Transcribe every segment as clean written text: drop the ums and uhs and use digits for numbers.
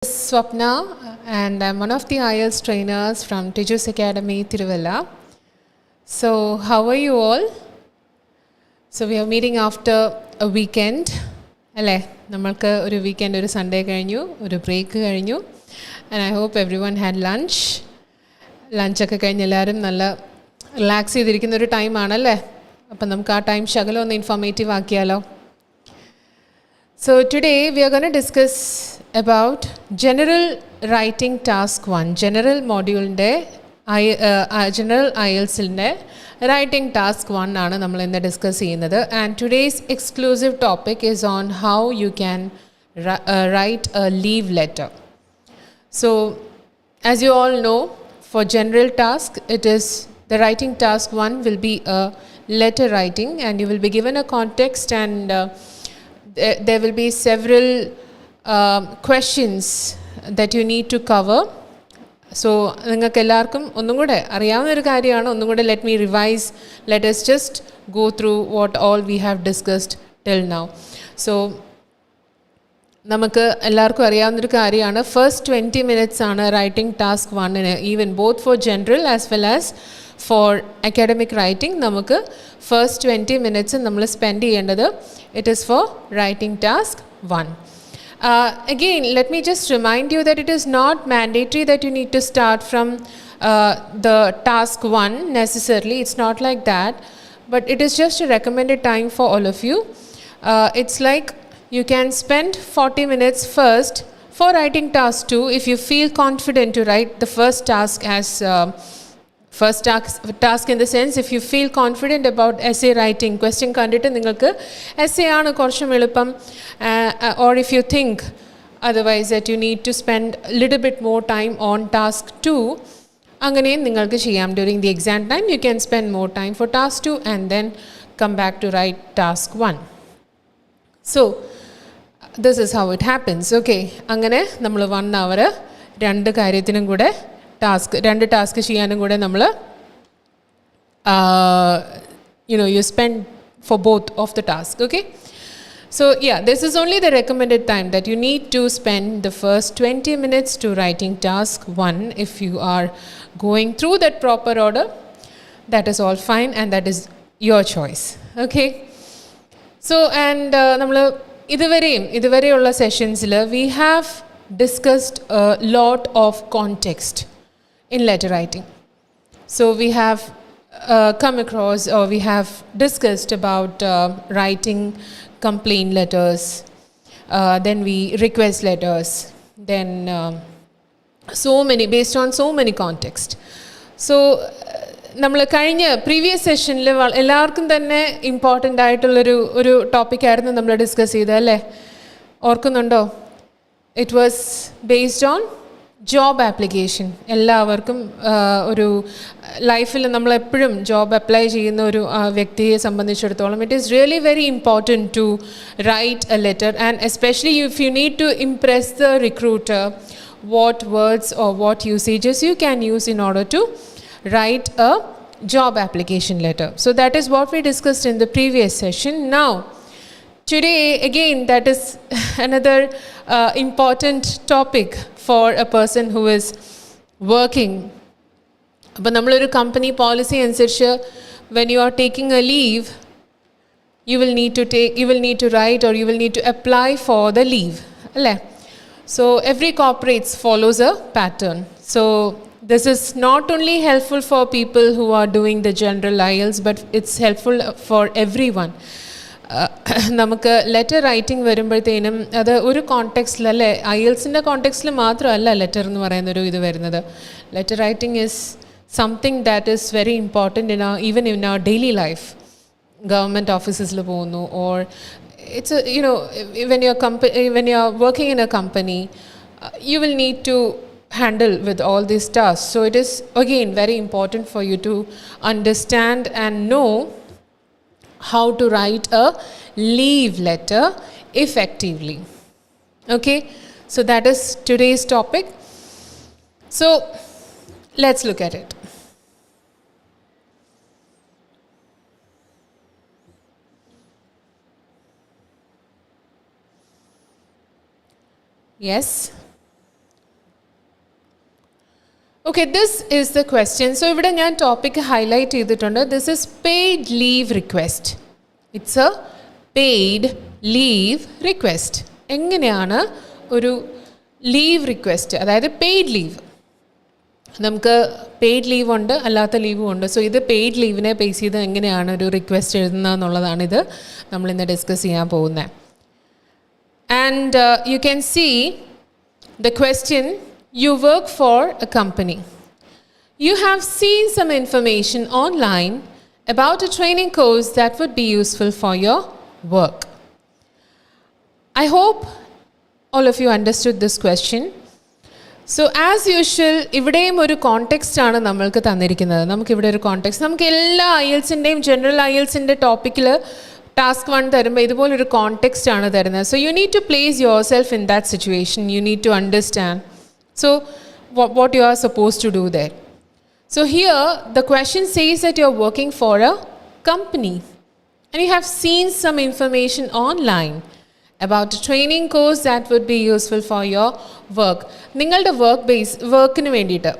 Swapna, and I'm one of the IELTS trainers from Tiju's Academy, Tiruvalla. So, how are you all? So, we are meeting after a weekend. അല്ലേ നമ്മൾക്ക് ഒരു weekend ഒരു Sunday കഴിഞ്ഞു ഒരു break കഴിഞ്ഞു and I hope everyone had ലഞ്ചൊക്കെ കഴിഞ്ഞ് എല്ലാവരും നല്ല റിലാക്സ് ചെയ്തിരിക്കുന്ന ഒരു ടൈമാണല്ലേ അപ്പം നമുക്ക് ആ ടൈം ശകലം ഒന്ന് informative ആക്കിയാലോ. So today we are going to discuss about General Writing Task 1, General Module General IELTS Writing Task 1 ആണ് നമ്മൾ ഇന്ന് ഡിസ്കസ് ചെയ്യുന്നത്. And today's exclusive topic is on how you can write a leave letter. So as you all know, for general task, it is the writing task 1 will be a letter writing, and you will be given a context, and there will be several questions that you need to cover. So നിങ്ങൾക്ക് എല്ലാവർക്കും ഒന്നും കൂടെ അറിയാവുന്ന ഒരു കാര്യമാണ്. ഒന്നും കൂടെ let me revise. Let us just go through what all we have discussed till now. So നമുക്ക് എല്ലാവർക്കും അറിയാവുന്നൊരു കാര്യമാണ്, ഫസ്റ്റ് 20 minutes ആണ് റൈറ്റിംഗ് ടാസ്ക് 1-ന്, even both for general as well as for academic writing. നമുക്ക് ഫസ്റ്റ് 20 minutes നമ്മൾ spend ചെയ്യേണ്ടത് it is for writing task 1. Again, let me just remind you that it is not mandatory that you need to start from the task 1 necessarily. It's not like that, but it is just a recommended time for all of you. It's like you can spend 40 minutes first for writing task 2 if you feel confident to write the first task as first task in the sense, if you feel confident about essay writing, question കണ്ടിട്ട് നിങ്ങൾക്ക് essay ആണ് കുറച്ചും എളുപ്പം, or if you think otherwise that you need to spend a little bit more time on task 2, അങ്ങനെയും നിങ്ങൾക്ക് ചെയ്യാം. During the exam time you can spend more time for task 2 and then come back to write task 1. So this is how it happens. Okay, അങ്ങനെ നമ്മൾ 1 hour രണ്ട് കാര്യത്തിനും കൂടെ രണ്ട് task ചെയ്യാനും കൂടെ നമ്മൾ you spend for both of the task. Okay, so yeah, this is only the recommended time that you need to spend the first 20 minutes to writing task 1. If you are going through that proper order, that is all fine and that is your choice. Okay, so and നമ്മൾ ഇതുവരെയുള്ള സെഷൻസിൽ we have discussed a lot of context in letter writing. So we have come across, or we have discussed about writing complaint letters, then we request letters, then so many, based on so many context. So നമ്മൾ കഴിഞ്ഞ previous സെഷനിൽ എല്ലാവർക്കും തന്നെ important ആയിട്ടുള്ളൊരു ടോപ്പിക്കായിരുന്നു നമ്മൾ discuss ചെയ്തത്, അല്ലേ? ഓർക്കുന്നുണ്ടോ? It was based on job application. എല്ലാവർക്കും ഒരു ലൈഫിൽ നമ്മളെപ്പോഴും ജോബ് അപ്ലൈ ചെയ്യുന്ന ഒരു വ്യക്തിയെ സംബന്ധിച്ചിടത്തോളം it is really very important to write a letter, and especially if you need to impress the recruiter, what words or what usages you can use in order to write a job application letter. So that is what we discussed in the previous session. Now today again, that is another important topic for a person who is working. But nammaloru company policy anusarichu, when you are taking a leave, you will need to write, or you will need to apply for the leave, alle? So every corporate follows a pattern. So this is not only helpful for people who are doing the general IELTS, but it's helpful for everyone. നമുക്ക് letter writing വരുമ്പോഴത്തേനും അത് ഒരു കോണ്ടെക്സ്റ്റിലല്ലേ, IELTSൻ്റെ കോണ്ടെക്സ്റ്റിൽ മാത്രമല്ല letter എന്ന് പറയുന്നൊരു ഇത് വരുന്നത്. Letter writing is something that is very important even in our daily life. Government ഓഫീസസിൽ പോകുന്നു, or it's when you are working in a company, you will need to handle with all these tasks. So it is again very important for you to understand and know how to write a leave letter effectively. Okay, so that is today's topic. So let's look at it. Yes. Okay, this is the question. So ഇവിടെ ഞാൻ topic highlight ചെയ്തിട്ടുണ്ട്. This is paid leave request. It's a paid leave request. എങ്ങനെയാണ് ഒരു leave request, അതായത് paid leave, നമുക്ക് paid leave ഉണ്ട്, അല്ലാത്ത ലീവും ഉണ്ട്. സോ ഇത് പെയ്ഡ് ലീവിനെ ബേസ് ചെയ്ത് എങ്ങനെയാണ് ഒരു റിക്വസ്റ്റ് എഴുതുന്നത് എന്നുള്ളതാണ് ഇത് നമ്മളിന്ന് ഡിസ്കസ് ചെയ്യാൻ പോകുന്നത്. And you can see the question, you work for a company. You have seen some information online about a training course that would be useful for your work. I hope all of you understood this question. So as usual, ഇവിടെയും ഒരു context ആണ് നമ്മൾക്ക് തന്നിരിക്കുന്നത്. നമുക്കിവിടെ ഒരു context, നമുക്ക് എല്ലാ IELTSൻ്റെയും general IELTSൻ്റെ ടോപ്പിക്കിൽ ടാസ്ക് 1 തരുമ്പോൾ ഇതുപോലൊരു കോണ്ടെക്സ്റ്റ് ആണ് തരുന്നത്. So you need to place yourself in that situation. You need to understand so what you are supposed to do there. So here the question says that you are working for a company and you have seen some information online about a training course that would be useful for your work. നിങ്ങളുടെ വർക്കിന് വേണ്ടിയിട്ട്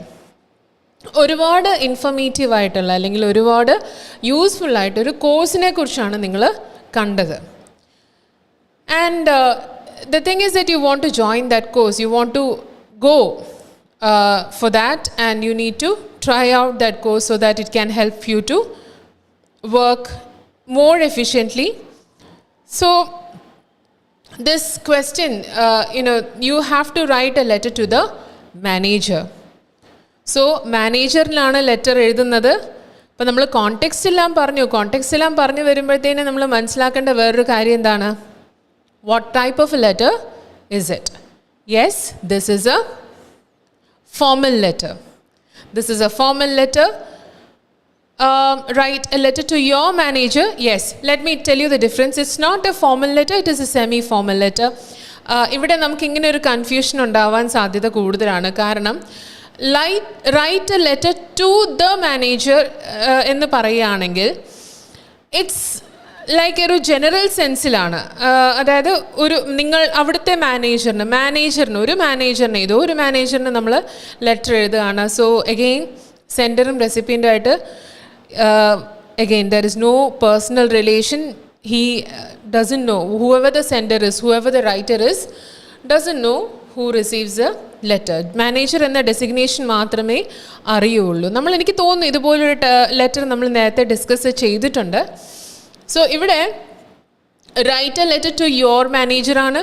ഒരുപാട് informative ആയിട്ടുള്ള അല്ലെങ്കിൽ ഒരുപാട് useful ആയിട്ടൊരു കോഴ്സിനെ കുറിച്ചാണ് നിങ്ങൾ കണ്ടത്. And the thing is that you want to join that course, you want to go for that, and you need to try out that course so that it can help you to work more efficiently. So this question, you have to write a letter to the manager. So മാനേജറിലാണ് letter എഴുതുന്നത്. അപ്പോൾ നമ്മൾ context എല്ലാം പറഞ്ഞു വരുമ്പോഴത്തേനും നമ്മൾ മനസ്സിലാക്കേണ്ട വേറൊരു കാര്യം എന്താണ്? What type of A letter is it? Yes, this is a formal letter. This is a formal letter. Write a letter to your manager. Yes, let me tell you the difference. It's not a formal letter, it is a semi-formal letter. ഇവിടെ നമുക്ക് ഇങ്ങനെ ഒരു confusion ഉണ്ടാവാൻ സാധ്യത കൂടുതലാണ്. കാരണം write a letter to the manager എന്ന് പറയുകയാണെങ്കിൽ ഇറ്റ്സ് ലൈക്ക് ഒരു ജനറൽ സെൻസിലാണ്. അതായത് നിങ്ങൾ അവിടുത്തെ ഏതോ ഒരു മാനേജറിന് നമ്മൾ ലെറ്റർ എഴുതുകയാണ്. സോ അഗെയിൻ സെൻഡറും റെസിപ്പിയൻ്റുമായിട്ട് again there is no personal relation. He doesn't know, whoever the sender is, whoever the writer is, doesn't know who receives the letter. Manager എന്ന ഡെസിഗ്നേഷൻ മാത്രമേ അറിയുള്ളൂ. എനിക്ക് തോന്നുന്നു ഇതുപോലൊരു ലെറ്റർ നമ്മൾ നേരത്തെ ഡിസ്കസ് ചെയ്തിട്ടുണ്ട്. സോ ഇവിടെ write a letter to your മാനേജറാണ്.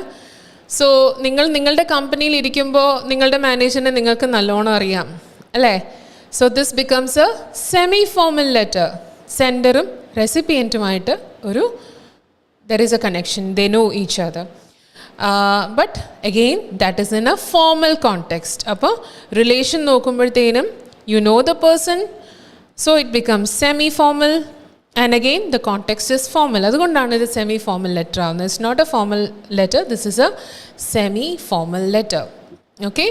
സോ നിങ്ങളുടെ കമ്പനിയിൽ ഇരിക്കുമ്പോൾ നിങ്ങളുടെ മാനേജറിനെ നിങ്ങൾക്ക് നല്ലോണം അറിയാം അല്ലേ? So this becomes a semi formal letter. സെൻഡറും റെസിപ്പിയൻറ്റുമായിട്ട് there is a connection, they know each other. But again that is in a formal context. അപ്പോൾ relation നോക്കുമ്പോഴത്തേനും you know the person, so it becomes semi formal. And again the context is formal. അതുകൊണ്ടാണ് ഇത് semi formal letter ആവുന്നത്. It's not a formal letter, this is a semi formal letter. Okay,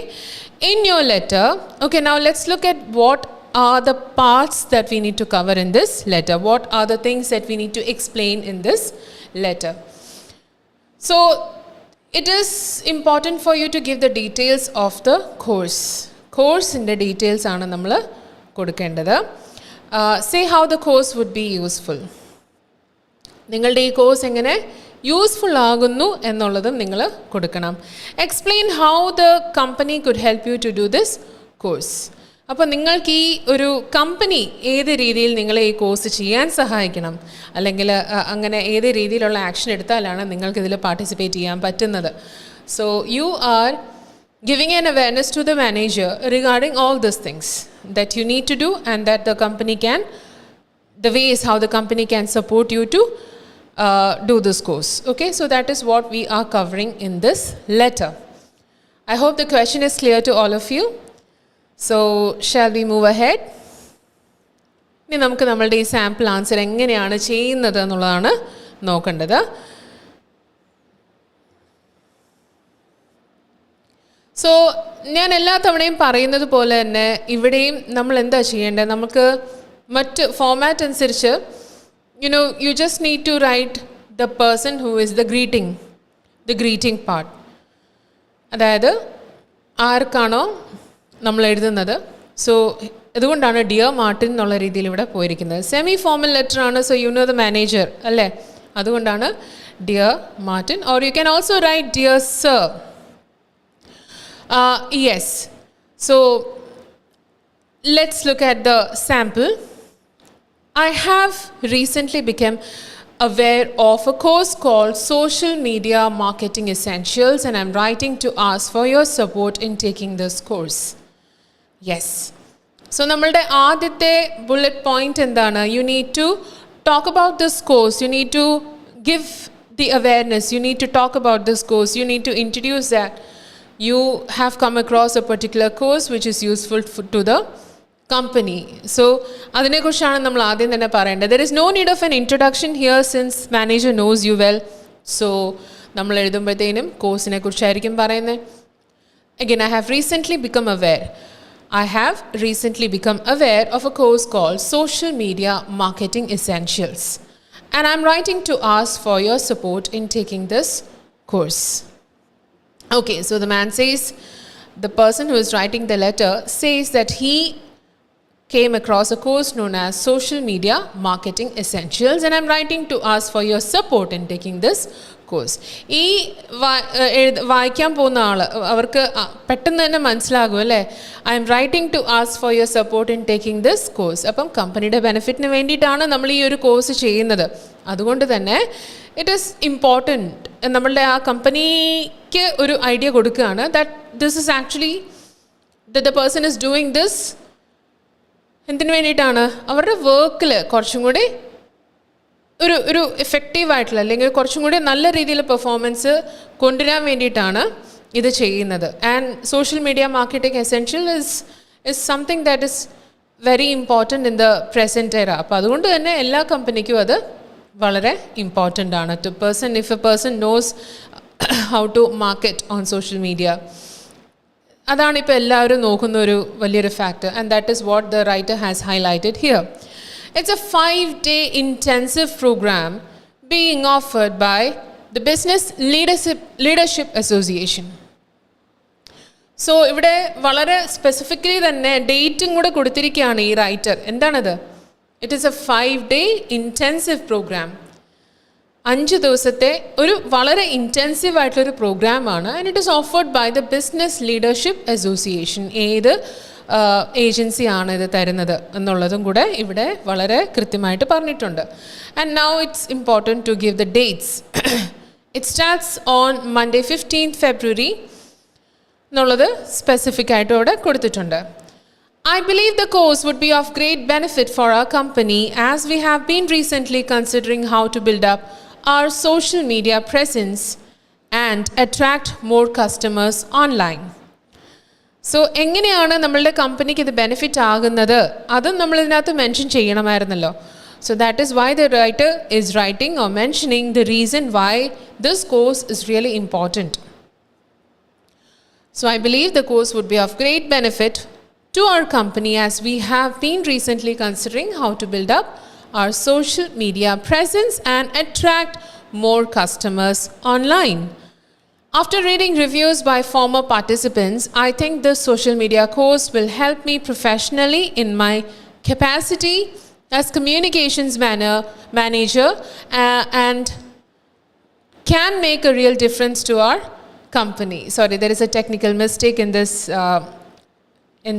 in your letter, okay, now let's look at what are the parts that we need to cover in this letter. What are the things that we need to explain in this letter? So it is important for you to give the details of the course in the details ആണ് നമ്മൾ കൊടുക്കേണ്ടത്. Say how the course would be useful. നിങ്ങളുടെ ഈ course എങ്ങനെ useful ആകുന്നു എന്നുള്ളതും നിങ്ങൾ കൊടുക്കണം. Explain how the company could help you to do this course. അപ്പോൾ നിങ്ങൾക്ക് ഈ ഒരു കമ്പനി ഏത് രീതിയിൽ നിങ്ങളെ ഈ കോഴ്സ് ചെയ്യാൻ സഹായിക്കണം, അല്ലെങ്കിൽ അങ്ങനെ ഏത് രീതിയിലുള്ള ആക്ഷൻ എടുത്താലാണ് നിങ്ങൾക്കിതിൽ പാർട്ടിസിപ്പേറ്റ് ചെയ്യാൻ പറ്റുന്നത്. So you are giving an awareness to the manager regarding all these things that you need to do, and that the ways how the company can support you to do this course. Okay, so that is what we are covering in this letter. I hope the question is clear to all of you. So shall we move ahead? ഇനി നമുക്ക് നമ്മളുടെ ഈ sample answer എങ്ങനെയാണ് ചെയ്യുന്നത് എന്നുള്ളതാണ് നോക്കേണ്ടത്. So ഞാൻ എല്ലാ തവണയും പറയുന്നത് പോലെ തന്നെ ഇവിടെയും നമ്മൾ എന്താ ചെയ്യേണ്ടത്, നമുക്ക് മറ്റ് ഫോമാറ്റ് അനുസരിച്ച് you just need to write the person who is the greeting part. അതായത് ആർക്കാണോ നമ്മൾ എഴുതുന്നത് സോ അതുകൊണ്ടാണ് ഡിയർ മാർട്ടിൻ എന്നുള്ള രീതിയിൽ ഇവിടെ പോയിരിക്കുന്നത്. സെമി ഫോർമൽ ലെറ്റർ ആണ്, so you know the manager അല്ലേ, അതുകൊണ്ടാണ് dear Martin. Or you can also write dear sir. Yes, so let's look at the sample. I have recently become aware of a course called Social Media Marketing Essentials, and I'm writing to ask for your support in taking this course. Yes. So നമ്മളുടെ ആദ്യത്തെ bullet point എന്താണ്? You need to talk about this course. You need to give the awareness. You need to talk about this course. You need to introduce that you have come across a particular course which is useful to the company. So അതിനെക്കുറിച്ചാണ് നമ്മൾ ആദ്യം തന്നെ പറയേണ്ടത്. There is no need of an introduction here since manager knows you well. So നമ്മൾ എഴുതുമ്പോഴത്തേനും കോഴ്സിനെ കുറിച്ചായിരിക്കും പറയുന്നത്. Again, I have recently become aware of a course called Social Media Marketing Essentials, and I'm writing to ask for your support in taking this course. Okay, so the man says, the person who is writing the letter says that he came across a course known as Social Media Marketing Essentials, and I'm writing to ask for your support in taking this course. ഈ വായിക്കാൻ പോകുന്ന ആൾ അവർക്ക് പെട്ടെന്ന് തന്നെ മനസ്സിലാകും അല്ലേ, I'm writing to ask for your support in taking this course. അപ്പം കമ്പനിയുടെ ബെനിഫിറ്റിന് വേണ്ടിയിട്ടാണ് നമ്മൾ ഈ ഒരു കോഴ്സ് ചെയ്യുന്നത്. അതുകൊണ്ട് തന്നെ ഇറ്റ് ഈസ് ഇമ്പോർട്ടൻറ്റ്, നമ്മളുടെ ആ കമ്പനിക്ക് ഒരു ഐഡിയ കൊടുക്കുകയാണ് that this is actually the person is doing this. എന്തിനു വേണ്ടിയിട്ടാണ്? അവരുടെ വർക്കിൽ കുറച്ചും കൂടി ഒരു എഫക്റ്റീവായിട്ടുള്ള അല്ലെങ്കിൽ കുറച്ചും കൂടി നല്ല രീതിയിൽ പെർഫോമൻസ് കൊണ്ടുവരാൻ വേണ്ടിയിട്ടാണ് ഇത് ചെയ്യുന്നത്. And social media marketing essential is something that is very important in the present എറ. അപ്പോൾ അതുകൊണ്ട് തന്നെ എല്ലാ കമ്പനിക്കും അത് വളരെ ഇമ്പോർട്ടൻ്റ് ആണ്. If a person knows how to market on social media, അതാണ് ഇപ്പോൾ എല്ലാവരും നോക്കുന്ന ഒരു വലിയൊരു factor. And that is what the writer has highlighted here. It's a 5-day intensive program being offered by the Business Leadership Association. So ഇവിടെ വളരെ specifically തന്നെ ഡേറ്റും കൂടെ കൊടുത്തിരിക്കുകയാണ് ഈ റൈറ്റർ. എന്താണത്? It is A 5-day intensive program. 5 ദിവസത്തെ ഒരു വളരെ ഇൻറ്റൻസീവ് ആയിട്ടുള്ളൊരു പ്രോഗ്രാമാണ്. And it is offered by the business leadership association. ഏത് ഏജൻസിയാണ് ഇത് തരുന്നത് എന്നുള്ളതും കൂടെ ഇവിടെ വളരെ കൃത്യമായിട്ട് പറഞ്ഞിട്ടുണ്ട്. And now it's important to give the dates. It starts on Monday 15th February എന്നുള്ളത് സ്പെസിഫിക് ആയിട്ട് ഇവിടെ കൊടുത്തിട്ടുണ്ട്. I believe the course would be of great benefit for our company as we have been recently considering how to build up our social media presence and attract more customers online. So എങ്ങനെയാണ് നമ്മളുടെ കമ്പനിക്ക് ഇത് benefit ആകുന്നത് അതും നമ്മൾ ഇതിനകത്ത് mention ചെയ്യണമായിരുന്നല്ലോ. So that is why the writer is writing or mentioning the reason why this course is really important. So I believe the course would be of great benefit to our company as we have been recently considering how to build up our social media presence and attract more customers online. After reading reviews by former participants, I think this social media course will help me professionally in my capacity as communications manager and can make a real difference to our company. Sorry, there is a technical mistake in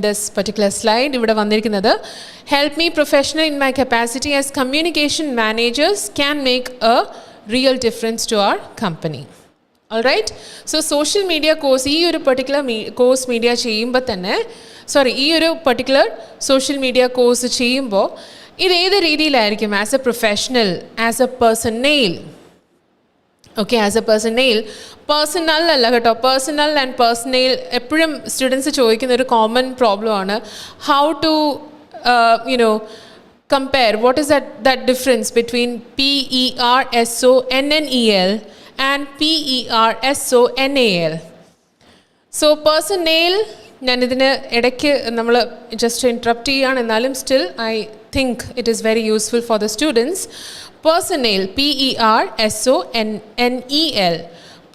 this particular slide. ഇവിടെ വന്നിരിക്കുന്നത് help me professionally in my capacity as communication managers can make a real difference to our company. All right, so social media course ഈ ഒരു particular course media ചെയ്യുമ്പോൾ തന്നെ ഈ ഒരു particular social media course ചെയ്യുമ്പോൾ ഇത് ഏത് രീതിയിലായിരിക്കും? As a professional, as a personal. Okay, as a personal അല്ല കേട്ടോ, പേഴ്സണൽ ആൻഡ് പേഴ്സണൽ എപ്പോഴും സ്റ്റുഡൻസ് ചോദിക്കുന്ന ഒരു കോമൺ പ്രോബ്ലമാണ്. How to compare what is that difference between PERSONNEL and PERSONAL. So personal ഞാനിതിന് ഇടയ്ക്ക് നമ്മൾ ജസ്റ്റ് ഇൻട്രപ്റ്റ് ചെയ്യുകയാണ്, എന്നാലും still I think it is very useful for the students. Personnel, PERSONNEL.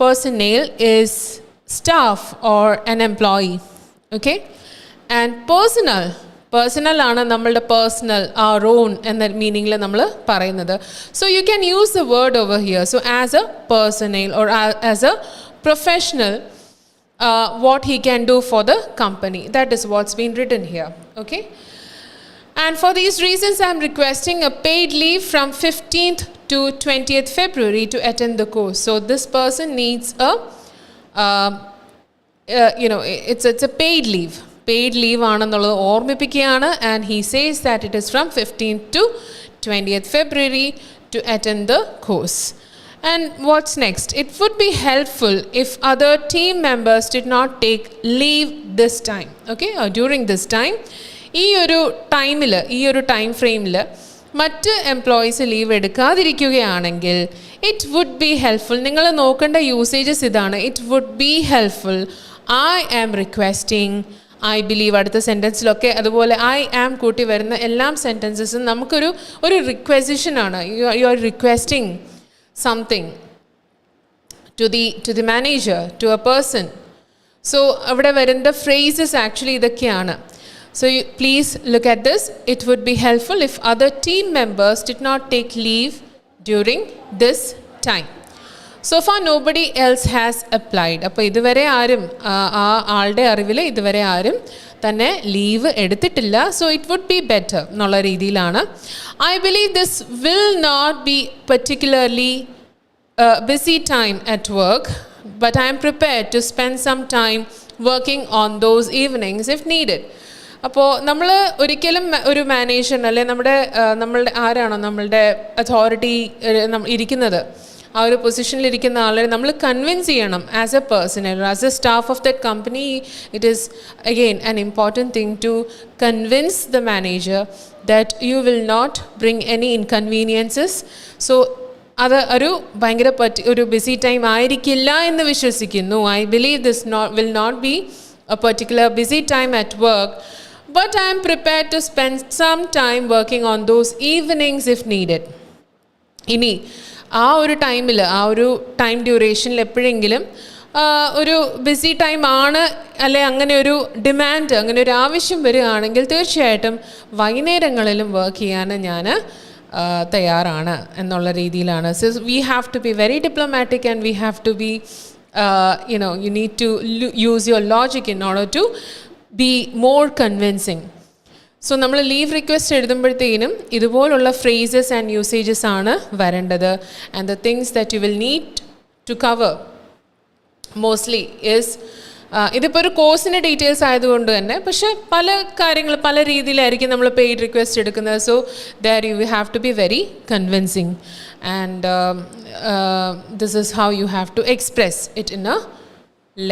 Personnel is staff or an employee. Okay, and personal ആണ് നമ്മളുടെ personal our own എന്ന മീനിങ്ങിൽ നമ്മൾ പറയുന്നത്. So you can use the word over here. So as a personal or as a professional what he can do for the company. That is what's been written here. Okay. And for these reasons, I am requesting a paid leave from 15th to 20th February to attend the course. So this person needs it's a paid leave. Paid leave ആണെന്നുള്ളത് ഓർമ്മിപ്പിക്കുകയാണ്. And he says that it is from 15th to 20th February to attend the course. And what's next? It would be helpful if other team members did not take leave this time. Okay, or during this time. ഈ ഒരു ടൈമിൽ, ഈ ഒരു time ഫ്രെയിമിൽ മറ്റ് employees leave എടുക്കാതിരിക്കുകയാണെങ്കിൽ it would be helpful. നിങ്ങൾ നോക്കേണ്ട യൂസേജസ് ഇതാണ്. It would be helpful. I am requesting, I believe അടുത്ത സെൻറ്റൻസിലൊക്കെ അതുപോലെ ഐ ആം കൂട്ടി വരുന്ന എല്ലാ സെൻറ്റൻസസും നമുക്കൊരു റിക്വസിഷനാണ്. You are requesting something to the manager, to a person. So avada varunda phrases actually idakeyana. So please look at this. It would be helpful if other team members did not take leave during this time. So far nobody else has applied. അപ്പോൾ ഇതുവരെ ആരും ആളുടെ അറിവിൽ ഇതുവരെ ആരും തന്നെ leave എടുത്തിട്ടില്ല. So it would be better എന്നുള്ള രീതിയിലാണ്. I believe this will not be particularly busy time at work, but I am prepared to spend some time working on those evenings if needed. അപ്പോൾ നമ്മൾ ഒരിക്കലും ഒരു manager അല്ലെ നമ്മളുടെ ആരാണോ നമ്മളുടെ അതോറിറ്റി ഇരിക്കുന്നത്, ആ ഒരു പൊസിഷനിലിരിക്കുന്ന ആളെ നമ്മൾ കൺവിൻസ് ചെയ്യണം. As a person, as a staff of that company, it is again an important thing to convince the manager that you will not bring any inconveniences. So അത് ഭയങ്കര ഒരു ബിസി ടൈം ആയിരിക്കില്ല എന്ന് വിശ്വസിക്കുന്നു. I believe this will not be a particular busy time at work, but I'm prepared to spend some time working on those evenings if needed. ഇനി ആ ഒരു ടൈമിൽ, ആ ഒരു ടൈം ഡ്യൂറേഷനിൽ എപ്പോഴെങ്കിലും ഒരു ബിസി ടൈം ആണ് അല്ലെ അങ്ങനെ ഒരു ഡിമാൻഡ്, അങ്ങനെ ഒരു ആവശ്യം വരികയാണെങ്കിൽ തീർച്ചയായിട്ടും വൈകുന്നേരങ്ങളിലും വർക്ക് ചെയ്യാൻ ഞാൻ തയ്യാറാണ് എന്നുള്ള രീതിയിലാണ്. So we have to be very diplomatic and we have to be you need to use your logic in order to be more convincing. So നമ്മൾ ലീവ് റിക്വസ്റ്റ് എഴുതുമ്പോഴത്തേനും ഇതുപോലുള്ള ഫ്രേസസ് ആൻഡ് യൂസേജസ് ആണ് വരേണ്ടത്. And the things that you will need to cover mostly is ഇതിപ്പോൾ ഒരു കോഴ്സിൻ്റെ details ആയതുകൊണ്ട് തന്നെ, പക്ഷേ പല കാര്യങ്ങൾ പല രീതിയിലായിരിക്കും നമ്മൾ പെയ്ഡ് റിക്വസ്റ്റ് എടുക്കുന്നത്. So there you have to be very convincing and this is how you have to express it in a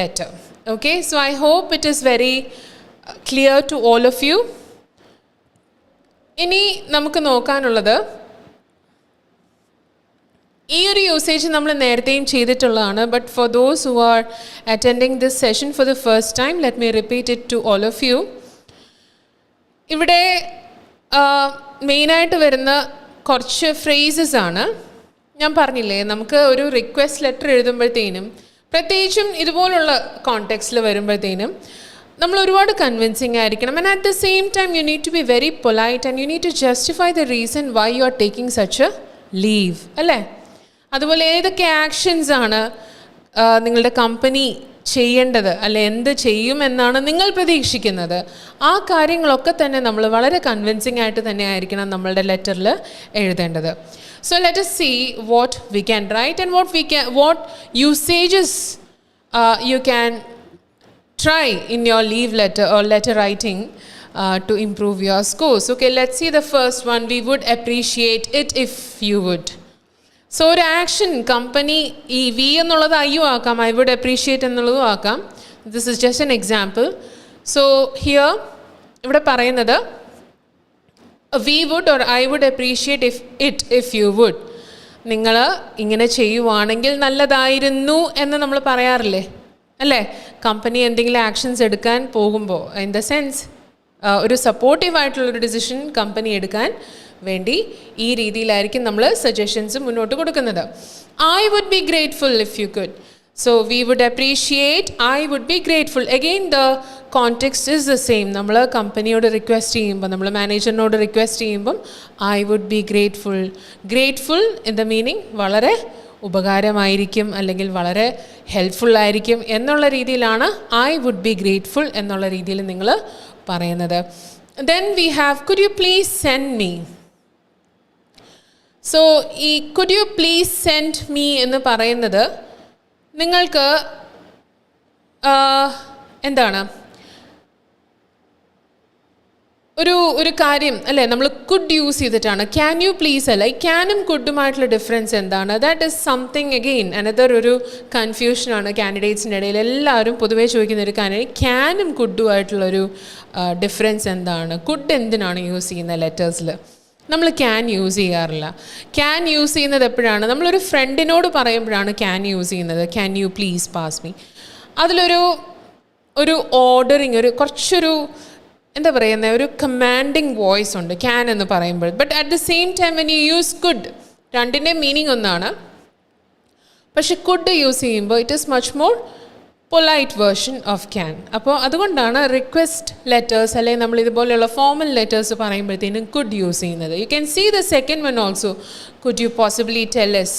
letter. Okay, so I hope it is very clear to all of you. ഇനി നമുക്ക് നോക്കാനുള്ളത്, ഈ ഒരു usage നമ്മൾ നേരത്തെയും ചെയ്തിട്ടുള്ളതാണ്. But for those who are attending this session for the first time, let me repeat it to all of you. ഇവിടെ മെയിനായിട്ട് വരുന്ന കുറച്ച് ഫ്രേസസ് ആണ്. ഞാൻ പറഞ്ഞില്ലേ, നമുക്ക് ഒരു റിക്വസ്റ്റ് ലെറ്റർ എഴുതുമ്പോഴത്തേനും, പ്രത്യേകിച്ചും ഇതുപോലുള്ള കോണ്ടെക്സ്റ്റിൽ വരുമ്പോഴത്തേനും നമ്മൾ ഒരുപാട് കൺവിൻസിങ് ആയിരിക്കണം. And at the same time you need to be very polite and you need to justify the reason why you are taking such a leave, അല്ലേ? അതുപോലെ ഏതൊക്കെ ആക്ഷൻസ് ആണ് നിങ്ങളുടെ കമ്പനി ചെയ്യേണ്ടത്, അല്ലെ എന്ത് ചെയ്യുമെന്നാണ് നിങ്ങൾ പ്രതീക്ഷിക്കുന്നത്, ആ കാര്യങ്ങളൊക്കെ തന്നെ നമ്മൾ വളരെ കൺവിൻസിങ് ആയിട്ട് തന്നെ ആയിരിക്കണം നമ്മളുടെ ലെറ്ററിൽ എഴുതേണ്ടത്. So let us see what we can write and what usages you can try in your leave letter or letter writing to improve your scores. Okay, let's see the first one. We would appreciate it if you would. സോ ഒരു action company, ഈ we എന്നുള്ളത് ഐയും ആക്കാം, I would appreciate എന്നുള്ളതും ആക്കാം. This is just an example. So here ഇവിടെ പറയുന്നത് we would or I would appreciate if you would. നിങ്ങൾ ഇങ്ങനെ ചെയ്യുവാണെങ്കിൽ നല്ലതായിരുന്നു എന്ന് നമ്മൾ പറയാറില്ലേ, അല്ലേ? കമ്പനി എന്തെങ്കിലും ആക്ഷൻസ് എടുക്കാൻ പോകുമ്പോൾ, ഇൻ ദ സെൻസ് ഒരു സപ്പോർട്ടീവായിട്ടുള്ളൊരു ഡിസിഷൻ കമ്പനി എടുക്കാൻ വേണ്ടി ഈ രീതിയിലായിരിക്കും നമ്മൾ സജഷൻസ് മുന്നോട്ട് കൊടുക്കുന്നത്. I would be grateful if you could. So we would appreciate, I would be grateful. Again, the context is the same. നമ്മൾ കമ്പനിയോട് റിക്വസ്റ്റ് ചെയ്യുമ്പോൾ, നമ്മൾ മാനേജറിനോട് റിക്വസ്റ്റ് ചെയ്യുമ്പം I would be grateful. Grateful in the meaning വളരെ ഉപകാരമായിരിക്കും അല്ലെങ്കിൽ വളരെ helpful ആയിരിക്കും എന്നുള്ള രീതിയിലാണ് I would be grateful എന്നുള്ള രീതിയിൽ നിങ്ങൾ പറയുന്നത്. Then we have, could you please send me? So ഈ could you please send me എന്ന് പറയുന്നത് നിങ്ങൾക്ക് എന്താണ് ഒരു കാര്യം അല്ലേ, നമ്മൾ കുഡ് യൂസ് ചെയ്തിട്ടാണ്. ക്യാൻ യു പ്ലീസ് അല്ല. ഈ ക്യാനും കുഡുമായിട്ടുള്ള ഡിഫറൻസ് എന്താണ്? That is something again another ഒരു കൺഫ്യൂഷനാണ് കാൻഡിഡേറ്റ്സിൻ്റെ ഇടയിൽ. എല്ലാവരും പൊതുവേ ചോദിക്കുന്ന ഒരു കാര്യം ക്യാനും കുഡുമായിട്ടുള്ളൊരു ഡിഫറൻസ് എന്താണ്? കുഡ് എന്തിനാണ് യൂസ് ചെയ്യുന്നത് ലെറ്റേഴ്സിൽ? നമ്മൾ ക്യാൻ യൂസ് ചെയ്യാറില്ല. ക്യാൻ യൂസ് ചെയ്യുന്നത് എപ്പോഴാണ്? നമ്മളൊരു ഫ്രണ്ടിനോട് പറയുമ്പോഴാണ് ക്യാൻ യൂസ് ചെയ്യുന്നത്. Can you please pass me. അതിലൊരു ഓർഡറിങ്, കുറച്ചൊരു എന്താ പറയുന്നത്, ഒരു കമാൻഡിങ് വോയിസ് ഉണ്ട് ക്യാൻ എന്ന് പറയുമ്പോൾ. But at the same time when you use could, രണ്ടിൻ്റെ മീനിങ് ഒന്നാണ്. പക്ഷെ കുഡ് യൂസ് ചെയ്യുമ്പോൾ it is much more polite version of can. അപ്പോൾ അതുകൊണ്ടാണ് റിക്വസ്റ്റ് ലെറ്റേഴ്സ് അല്ലെങ്കിൽ നമ്മൾ ഇതുപോലെയുള്ള ഫോമൽ ലെറ്റേഴ്സ് പറയുമ്പോഴത്തേനും കുഡ് യൂസ് ചെയ്യുന്നത്. You can see the second one also, could you possibly tell us,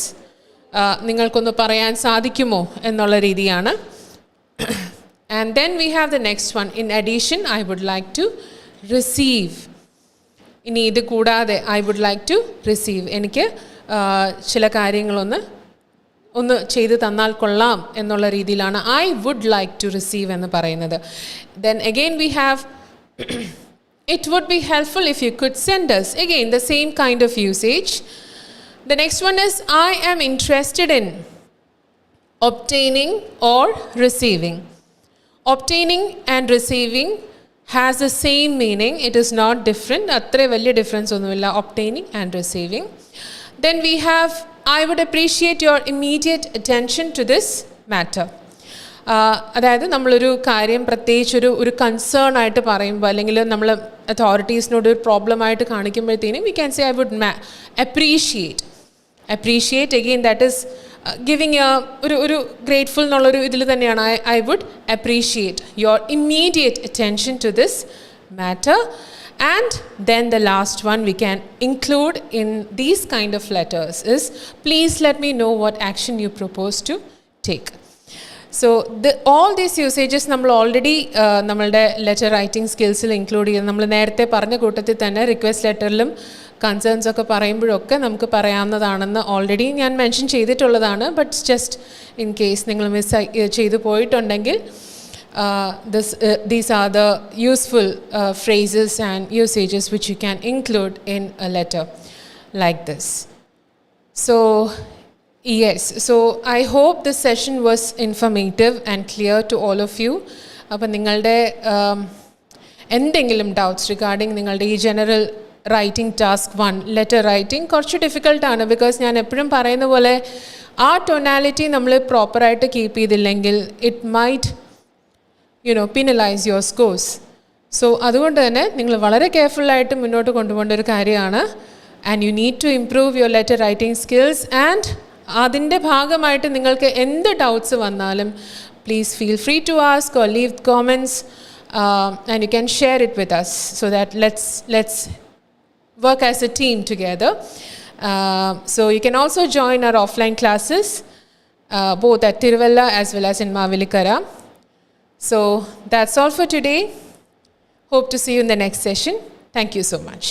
നിങ്ങൾക്കൊന്ന് പറയാൻ സാധിക്കുമോ എന്നുള്ള രീതിയാണ്. And then we have the next one. In addition, I would like to receive. ഇനി ഇത് കൂടാതെ I would like to receive. എനിക്ക് ചില കാര്യങ്ങളൊന്ന് ചെയ്ത് തന്നാൽ കൊള്ളാം എന്നുള്ള രീതിയിലാണ് I would like to receive എന്ന് പറയുന്നത്. Then again we have it would be helpful if you could send us. Again the same kind of usage. The next one is I am interested in obtaining or receiving. Obtaining and receiving has the same meaning. It is not different. അത്ര വലിയ difference ഒന്നുമില്ല obtaining and receiving. Then we have I would appreciate your immediate attention to this matter. അതായത് നമ്മളൊരു കാര്യം പ്രത്യേകിച്ചൊരു concern ആയിട്ട് പറയുമ്പോൾ അല്ലെങ്കിൽ നമ്മൾ അതോറിറ്റീസിനോട് ഒരു പ്രോബ്ലമായിട്ട് കാണിക്കുമ്പോഴത്തേനും we can say I would appreciate. Again that is giving ഒരു grateful എന്നുള്ളൊരു ഇതിൽ തന്നെയാണ് I would appreciate your immediate attention to this matter. And then the last one we can include in these kind of letters is please let me know what action you propose to take. So all these usages നമ്മൾ already നമ്മളുടെ letter writing സ്കിൽസിൽ include ചെയ്ത് നമ്മൾ നേരത്തെ പറഞ്ഞ കൂട്ടത്തിൽ തന്നെ request ലെറ്ററിലും concerns ഒക്കെ പറയുമ്പോഴൊക്കെ നമുക്ക് പറയാവുന്നതാണെന്ന് ഓൾറെഡി ഞാൻ മെൻഷൻ ചെയ്തിട്ടുള്ളതാണ്. ബട്ട് ജസ്റ്റ് ഇൻ കേസ് നിങ്ങൾ മിസ് ചെയ്തു പോയിട്ടുണ്ടെങ്കിൽ these are the useful phrases and usages which you can include in a letter like this. So yes, so I hope this session was informative and clear to all of you. അപ്പോൾ നിങ്ങളുടെ എന്തെങ്കിലും doubts regarding നിങ്ങളുടെ ഈ general writing task 1 letter writing കുറച്ച് ഡിഫിക്കൽട്ടാണ്. Because ഞാൻ എപ്പോഴും പറയുന്ന പോലെ ആ ടൊണാലിറ്റി നമ്മൾ പ്രോപ്പറായിട്ട് കീപ്പ് ചെയ്തില്ലെങ്കിൽ it might penalize your scores. So അതുകൊണ്ട് തന്നെ നിങ്ങൾ വളരെ കെയർഫുള്ളായിട്ട് മുന്നോട്ട് കൊണ്ടുപോകേണ്ട ഒരു കാര്യമാണ്. And you need to improve your letter writing skills. And അതിൻ്റെ ഭാഗമായിട്ട് നിങ്ങൾക്ക് എന്ത് ഡൗട്ട്സ് വന്നാലും please feel free to ask or leave comments and you can share it with us so that let's work as a team together. So you can also join our offline classes both at Tiruvalla as well as in Mavelikara. So that's all for today. Hope to see you in the next session. Thank you so much.